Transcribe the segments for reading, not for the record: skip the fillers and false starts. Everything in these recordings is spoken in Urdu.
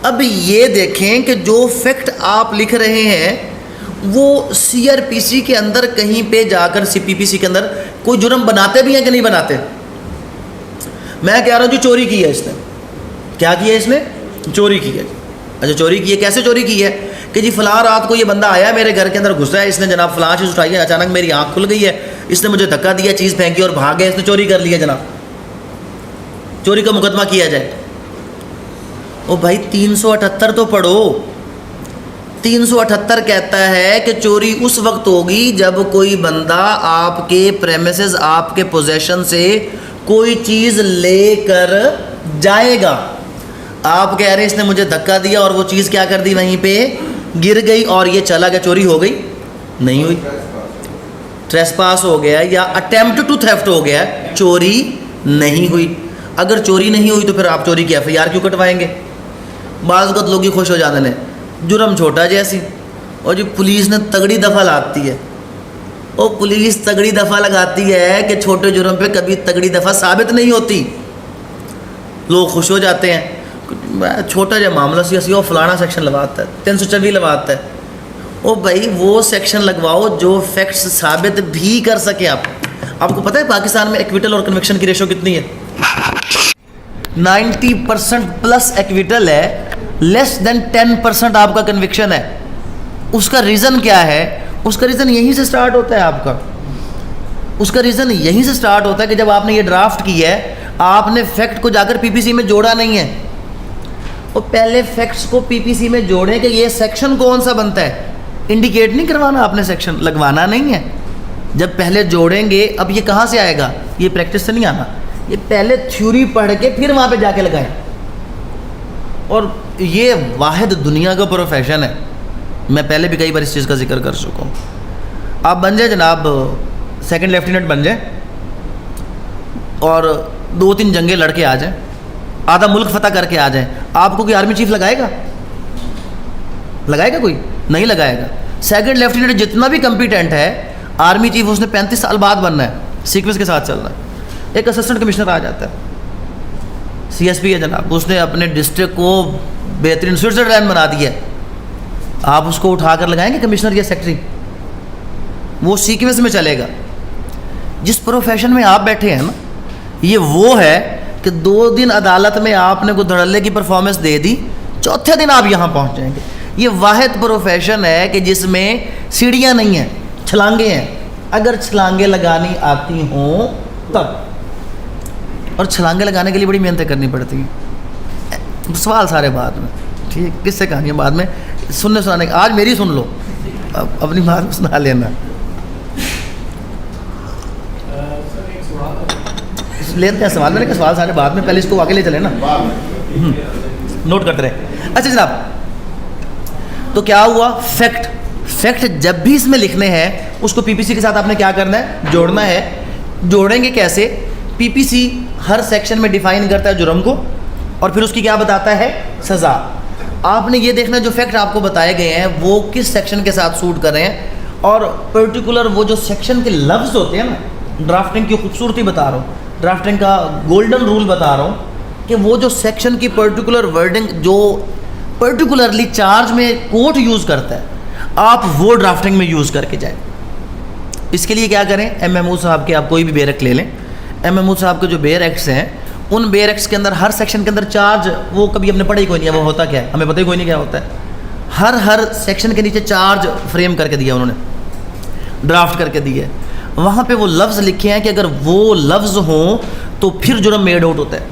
اب یہ دیکھیں کہ جو فیکٹ آپ لکھ رہے ہیں وہ سی آر پی سی کے اندر کہیں پہ جا کر سی پی پی سی کے اندر کوئی جرم بناتے بھی ہیں کہ نہیں بناتے؟ میں کہہ رہا ہوں جو چوری کی ہے اس نے، کیا کیا ہے اس نے؟ چوری کی ہے۔ اچھا چوری کی ہے، کیسے چوری کی ہے؟ کہ جی فلاں رات کو یہ بندہ آیا میرے گھر کے اندر گھسا ہے، اس نے جناب فلاں چیز اٹھائی ہے، اچانک میری آنکھ کھل گئی ہے، اس نے مجھے دھکا دیا، چیز پھینکی اور بھاگ گیا، اس نے چوری کر لیا جناب، چوری کا مقدمہ کیا جائے۔ او بھائی 378 تو پڑھو، 378 کہتا ہے کہ چوری اس وقت ہوگی جب کوئی بندہ آپ کے پریمیسز، آپ کے پوزیشن سے کوئی چیز لے کر جائے گا۔ آپ کہہ رہے ہیں اس نے مجھے دھکا دیا اور وہ چیز کیا کر دی، وہیں پہ گر گئی اور یہ چلا گیا، چوری ہو گئی؟ نہیں ہوئی، ٹریس پاس ہو گیا یا اٹیمپٹ ٹو تھیفٹ ہو گیا، چوری نہیں ہوئی۔ اگر چوری نہیں ہوئی تو پھر آپ چوری کی ایف آئی آر کیوں کٹوائیں گے؟ بعض اوقات لوگ ہی خوش ہو جاتے ہیں، جرم چھوٹا جیسی، اور جی پولیس نے تگڑی دفعہ لاتی ہے، وہ پولیس تگڑی دفعہ لگاتی ہے کہ چھوٹے جرم پہ کبھی تگڑی دفعہ ثابت نہیں ہوتی، لوگ خوش ہو جاتے ہیں، چھوٹا جا معاملہ سی وہ فلانا سیکشن لگواتا ہے، 324 لگواتا ہے۔ او بھائی وہ سیکشن لگواؤ جو فیکٹس ثابت بھی کر سکے۔ آپ کو پتہ ہے پاکستان میں ایکویٹل اور کنوکشن کی ریشو کتنی ہے؟ 90% پلس ایکویٹل ہے، لیس دین 10% آپ کا کنوکشن ہے۔ اس کا ریزن کیا ہے؟ اس کا ریزن یہیں سے سٹارٹ ہوتا ہے آپ کا، اس کا ریزن یہیں سے سٹارٹ ہوتا ہے کہ جب آپ نے یہ ڈرافٹ کی ہے، آپ نے فیکٹ کو جا کر پی پی سی میں جوڑا نہیں ہے، وہ پہلے فیکٹس کو پی پی سی میں جوڑیں کہ یہ سیکشن کون سا بنتا ہے، انڈیکیٹ نہیں کروانا آپ نے، سیکشن لگوانا نہیں ہے، جب پہلے جوڑیں گے۔ اب یہ کہاں سے آئے گا؟ یہ پریکٹس سے نہیں آنا، یہ پہلے تھیوری پڑھ کے پھر وہاں پہ جا کے لگائیں، اور یہ واحد دنیا کا پروفیشن ہے، میں پہلے بھی کئی بار اس چیز کا ذکر کر چکا ہوں۔ آپ بن جائیں جناب سیکنڈ لیفٹیننٹ بن جائیں اور 2-3 جنگیں لڑ کے آ جائیں، آدھا ملک فتح کر کے آ جائیں، آپ کو کوئی آرمی چیف لگائے گا؟ لگائے گا کوئی؟ نہیں لگائے گا۔ سیکنڈ لیفٹیننٹ جتنا بھی کمپیٹنٹ ہے، آرمی چیف اس نے 35 سال بعد بننا ہے، سیکوینس کے ساتھ چل رہا ہے۔ ایک اسسٹنٹ کمشنر آ جاتا ہے، سی ایس پی ہے جناب، اس نے اپنے ڈسٹرکٹ کو بہترین سوئٹزرلینڈ بنا دیا ہے، آپ اس کو اٹھا کر لگائیں گے کمشنر یا سیکٹری؟ وہ سیکوینس میں چلے گا۔ جس پروفیشن میں آپ بیٹھے ہیں نا، یہ وہ ہے کہ 2 دن عدالت میں آپ نے کوئی دھڑلے کی پرفارمنس دے دی، چوتھے دن آپ یہاں پہنچ جائیں گے۔ یہ واحد پروفیشن ہے کہ جس میں سیڑھیاں نہیں ہیں، چھلانگیں ہیں، اگر چھلانگیں لگانی آتی ہوں تب، اور چھلانگیں لگانے کے لیے بڑی محنتیں کرنی پڑتی ہیں۔ سوال سارے بعد میں، ٹھیک، کس سے کہانیاں بعد میں سنانے، آج میری سن لو، اپنی بات سنا لینا۔ لیتے ہیں سوال، میں نے کہا سوال سارے بعد میں، پہلے اس کو آگے لے چلیں نا، نوٹ کرتے رہے۔ اچھا جناب، تو کیا ہوا؟ فیکٹ جب بھی اس میں لکھنے ہیں اس کو پی پی سی کے ساتھ آپ نے کیا کرنا ہے؟ جوڑنا ہے۔ جوڑیں گے کیسے؟ پی پی سی ہر سیکشن میں ڈیفائن کرتا ہے جرم کو، اور پھر اس کی کیا بتاتا ہے؟ سزا۔ آپ نے یہ دیکھنا جو فیکٹ آپ کو بتائے گئے ہیں وہ کس سیکشن کے ساتھ سوٹ کر رہے ہیں، اور پرٹیکولر وہ جو سیکشن کے لفظ ہوتے ہیں نا، ڈرافٹنگ کی خوبصورتی بتا رہا ہوں، ڈرافٹنگ کا گولڈن رول بتا رہا ہوں کہ وہ جو سیکشن کی پرٹیکولر ورڈنگ جو پرٹیکولرلی چارج میں کورٹ یوز کرتا ہے، آپ وہ ڈرافٹنگ میں یوز کر کے جائیں۔ اس کے لیے کیا کریں؟ ایم ایم او صاحب کے، آپ کوئی بھی بیر ایکٹ لے لیں، ایم ایم او صاحب کے جو بیر ایکٹس ہیں، ان بیر ایکٹس کے اندر ہر سیکشن کے اندر چارج، وہ کبھی ہم نے پڑھا ہی کوئی نہیں ہے وہ ہوتا کیا ہے، ہمیں پتہ ہی کوئی نہیں کیا ہوتا ہے، ہر سیکشن کے نیچے چارج فریم کر کے دیا انہوں نے، ڈرافٹ کر کے دیا ہے، وہاں پہ وہ لفظ لکھے ہیں کہ اگر وہ لفظ ہوں تو پھر جرم میڈ آؤٹ ہوتا ہے۔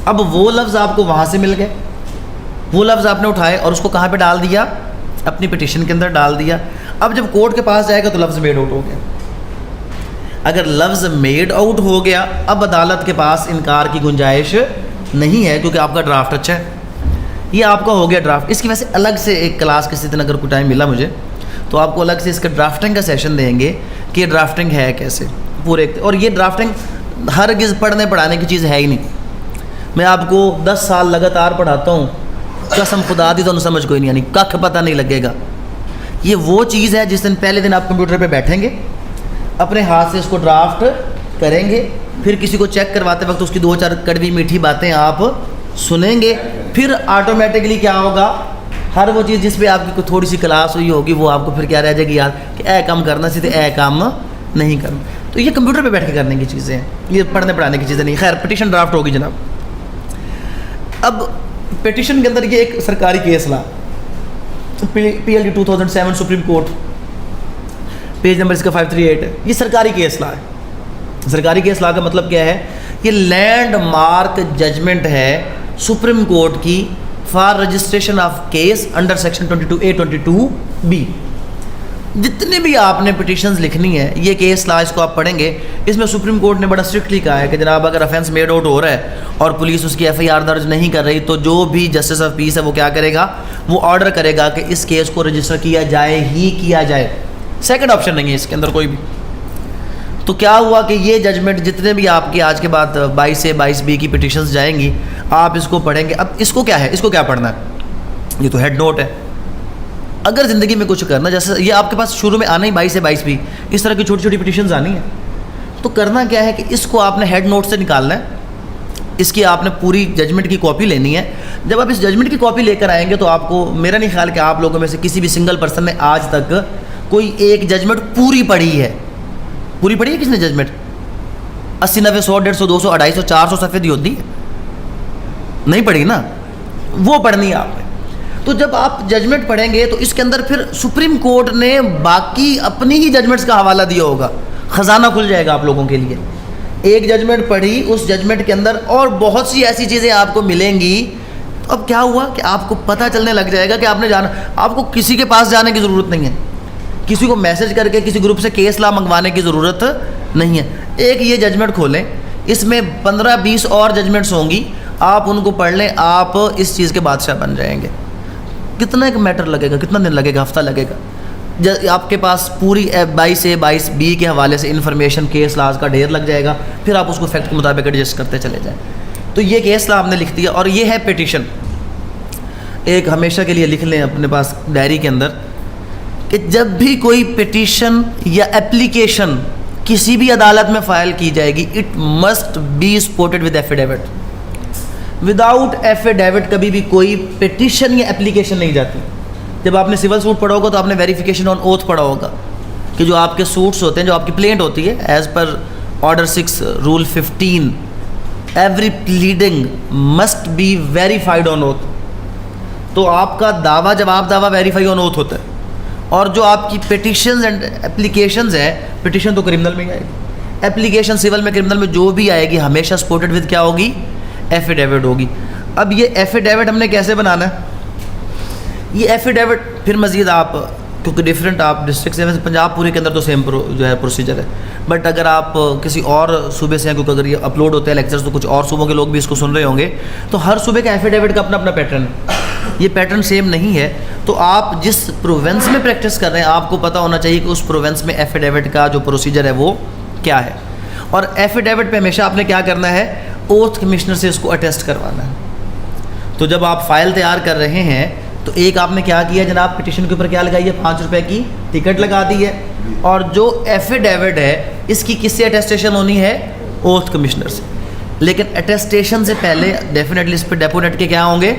اب وہ لفظ آپ کو وہاں سے مل گئے، وہ لفظ آپ نے اٹھائے اور اس کو کہاں پہ ڈال دیا؟ اپنی پٹیشن کے اندر ڈال دیا۔ اب جب کورٹ کے پاس جائے گا تو لفظ میڈ آؤٹ ہو گیا۔ اگر لفظ میڈ آؤٹ ہو گیا، اب عدالت کے پاس انکار کی گنجائش نہیں ہے، کیونکہ آپ کا ڈرافٹ اچھا ہے، یہ آپ کا ہو گیا ڈرافٹ۔ اس کی وجہ سے الگ سے ایک کلاس کسی دن اگر کوئی ٹائم ملا مجھے تو آپ کو الگ سے اس کا ڈرافٹنگ کا سیشن دیں گے کہ یہ ڈرافٹنگ ہے کیسے پورے، اور یہ ڈرافٹنگ ہرگز پڑھنے پڑھانے کی چیز ہے ہی نہیں۔ میں آپ کو 10 سال لگاتار پڑھاتا ہوں، قسم خدا دی تو سمجھ کوئی نہیں آنی، ککھ پتہ نہیں لگے گا۔ یہ وہ چیز ہے جس دن پہلے دن آپ کمپیوٹر پہ بیٹھیں گے، اپنے ہاتھ سے اس کو ڈرافٹ کریں گے، پھر کسی کو چیک کرواتے وقت اس کی 2-4 کڑوی میٹھی باتیں آپ سنیں گے، پھر آٹومیٹکلی کیا ہوگا, ہر وہ چیز جس پہ آپ کی تھوڑی سی کلاس ہوئی ہوگی وہ آپ کو پھر کیا رہ جائے گی یاد کہ اے کام کرنا چاہیے, اے کام نہیں کرنا. تو یہ کمپیوٹر پہ بیٹھ کے کرنے کی چیزیں ہیں, یہ پڑھنے پڑھانے کی چیزیں نہیں. خیر پٹیشن ڈرافٹ ہوگی جناب. اب پٹیشن کے اندر یہ ایک سرکاری case law, PLD 2007 Supreme Court, page number اس کا 538 ہے. یہ سرکاری کیس لا ہے. سرکاری کیس لا کا مطلب کیا ہے, یہ لینڈ مارک ججمنٹ ہے سپریم کورٹ کی for registration of case under section 22A 22B. جتنے بھی آپ نے پٹیشنز لکھنی ہے, یہ کیس لا اس کو آپ پڑھیں گے, اس میں سپریم کورٹ نے بڑا اسٹرکٹلی کہا ہے کہ جناب اگر افینس میڈ آؤٹ ہو رہا ہے اور پولیس اس کی FIR درج نہیں کر رہی تو جو بھی جسٹس آف پیس ہے وہ کیا کرے گا, وہ آرڈر کرے گا کہ اس کیس کو رجسٹر کیا جائے ہی کیا جائے. سیکنڈ آپشن نہیں ہے اس کے اندر کوئی بھی. تو کیا ہوا کہ یہ ججمنٹ جتنے بھی آپ کے آج کے بعد 22A 22B کی پٹیشنز جائیں گی, آپ اس کو پڑھیں گے. اب اس کو کیا ہے, اس کو کیا پڑھنا ہے, یہ تو ہیڈ نوٹ ہے. اگر زندگی میں کچھ کرنا, جیسے یہ آپ کے پاس شروع میں آنا ہی 22A 22B اس طرح کی چھوٹی چھوٹی پٹیشنز آنی ہیں, تو کرنا کیا ہے کہ اس کو آپ نے ہیڈ نوٹ سے نکالنا ہے. اس کی آپ نے پوری ججمنٹ کی کاپی لینی ہے. جب آپ اس ججمنٹ کی کاپی لے کر آئیں گے تو آپ کو, میرا نہیں خیال کہ آپ لوگوں میں سے کسی بھی سنگل پرسن نے آج تک کوئی ایک ججمنٹ پوری پڑھی ہے. پوری پڑھی ہے کس نے ججمنٹ؟ 80 90 100 150 200 250 400 صفحے دی ہوتی ہے, نہیں پڑھی نا, وہ پڑھنی ہے آپ نے. تو جب آپ ججمنٹ پڑھیں گے تو اس کے اندر پھر سپریم کورٹ نے باقی اپنی ہی ججمنٹس کا حوالہ دیا ہوگا, خزانہ کھل جائے گا آپ لوگوں کے لیے. ایک ججمنٹ پڑھی, اس ججمنٹ کے اندر اور بہت سی ایسی چیزیں آپ کو ملیں گی. اب کیا ہوا کہ آپ کو پتہ چلنے لگ جائے گا کہ آپ نے جانا, آپ کو کسی کے پاس جانے کی ضرورت نہیں ہے, کسی کو میسج کر کے کسی گروپ سے کیس لا منگوانے کی ضرورت نہیں ہے. ایک یہ ججمنٹ کھولیں, اس میں 15-20 اور ججمنٹس ہوں گی, آپ ان کو پڑھ لیں, آپ اس چیز کے بادشاہ بن جائیں گے. کتنا ایک میٹر لگے گا, کتنا دن لگے گا, ہفتہ لگے گا. آپ کے پاس پوری 22A 22B کے حوالے سے انفارمیشن کیس لاز کا ڈھیر لگ جائے گا, پھر آپ اس کو فیکٹ کے مطابق ایڈجسٹ کرتے چلے جائیں. تو یہ کیس لا آپ نے لکھ دیا. اور یہ ہے پٹیشن. ایک ہمیشہ کے لیے لکھ لیں اپنے پاس ڈائری کے اندر کہ جب بھی کوئی پٹیشن یا اپلیکیشن کسی بھی عدالت میں فائل کی جائے گی, it must be supported with affidavit. Without affidavit کبھی بھی کوئی پٹیشن یا اپلیکیشن نہیں جاتی. جب آپ نے سول سوٹ پڑھا ہوگا تو آپ نے ویریفیکیشن آن اوتھ پڑھا ہوگا کہ جو آپ کے سوٹس ہوتے ہیں, جو آپ کی پلینٹ ہوتی ہے, as per order 6 rule 15 every pleading must be verified on oath. تو آپ کا دعویٰ, جب آپ دعویٰ ویریفائی آن اوتھ ہوتا ہے, اور جو آپ کی پٹیشنز اینڈ اپلیکیشنز ہیں, پٹیشن تو کرمنل میں ہی آئے گی, اپلیکیشن سول میں کرمنل میں جو بھی آئے گی ہمیشہ سپورٹڈ ود کیا ہوگی, ایفیڈیوٹ ہوگی. اب یہ ایفیڈیوٹ ہم نے کیسے بنانا ہے, یہ ایفیڈیوٹ پھر مزید آپ, کیونکہ ڈفرینٹ آپ ڈسٹرکٹ سے, پنجاب پورے کے اندر تو سیم جو ہے پروسیجر ہے, بٹ اگر آپ کسی اور صوبے سے ہیں, کیونکہ اگر یہ اپلوڈ ہوتے ہیں لیکچرز تو کچھ اور صوبوں کے لوگ بھی اس کو سن رہے ہوں گے, تو ہر صوبے کا ایفیڈیوٹ کا اپنا اپنا پیٹرن ہے. یہ پیٹرن سیم نہیں ہے. تو آپ جس پروونس میں پریکٹس کر رہے ہیں آپ کو پتہ ہونا چاہیے کہ اس پروونس میں ایفیڈیوٹ کا جو پروسیجر ہے وہ کیا ہے. اور ایفیڈیوٹ پہ ہمیشہ آپ نے کیا کرنا ہے, اوتھ کمشنر سے اس کو اٹیسٹ کروانا ہے. تو جب آپ فائل تیار کر رہے ہیں تو ایک آپ نے کیا کیا جناب, پٹیشن کے اوپر کیا لگائی ہے, 5 روپے کی ٹکٹ لگا دی ہے. اور جو ایفیڈیوٹ ہے اس کی کس سے اٹیسٹیشن ہونی ہے, اوتھ کمشنر سے. لیکن اٹیسٹیشن سے پہلے ڈیفینیٹلی اس پہ ڈیپونیٹ کے کیا ہوں گے,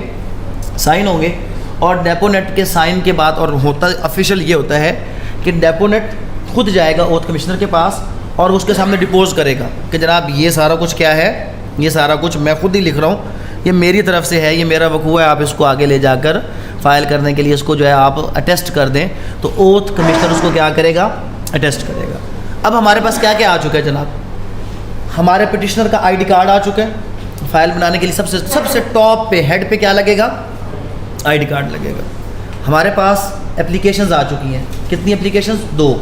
سائن ہوں گے. اور ڈیپونیٹ کے سائن کے بعد, اور ہوتا آفیشیل یہ ہوتا ہے کہ ڈیپونیٹ خود جائے گا اوتھ کمشنر کے پاس اور اس کے سامنے ڈپوز کرے گا کہ جناب یہ سارا کچھ کیا ہے, یہ سارا کچھ میں خود ہی لکھ رہا ہوں, یہ میری طرف سے ہے, یہ میرا وقوع ہے, آپ اس کو آگے لے جا کر فائل کرنے کے لیے اس کو جو ہے آپ اٹیسٹ کر دیں. تو اوتھ کمشنر اس کو کیا کرے گا, اٹیسٹ کرے گا. اب ہمارے پاس کیا کیا آ چکا ہے جناب, ہمارے پٹیشنر کا آئی ڈی کارڈ آ چکا ہے. فائل بنانے کے لیے سب سے ٹاپ پہ ہیڈ پہ کیا لگے گا, آئی ڈی کارڈ لگے گا. ہمارے پاس اپلیکیشنز آ چکی ہیں. کتنی اپلیکیشنز, 2.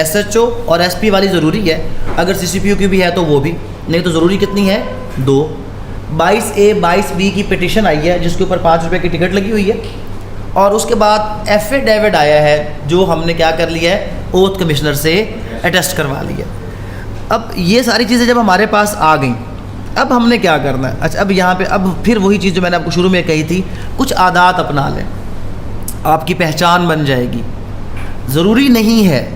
SHO اور SP والی ضروری ہے, اگر CCPO کی بھی ہے تو وہ بھی, نہیں تو ضروری کتنی ہے, 2. 22A 22B کی پٹیشن آئی ہے جس کے اوپر 5 روپے کی ٹکٹ لگی ہوئی ہے. اور اس کے بعد ایفیڈیوٹ آیا ہے جو ہم نے کیا کر لیا ہے, اوتھ کمشنر سے اٹیسٹ کروا لیا. اب یہ ساری چیزیں جب ہمارے پاس آ گئیں, اب ہم نے کیا کرنا ہے. اچھا, اب یہاں پہ اب پھر وہی چیز جو میں نے آپ کو شروع میں کہی تھی, کچھ عادات اپنا لیں, آپ کی پہچان بن جائے گی. ضروری نہیں ہے,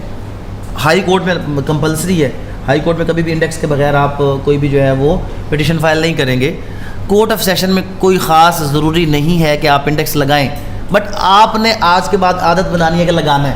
ہائی کورٹ میں کمپلسری ہے, ہائی کورٹ میں کبھی بھی انڈیکس کے بغیر آپ کوئی بھی جو ہے وہ پٹیشن فائل نہیں کریں گے. کوٹ آف سیشن میں کوئی خاص ضروری نہیں ہے کہ آپ انڈیکس لگائیں، بٹ آپ نے آج کے بعد عادت بنانی ہے کہ لگانا ہے.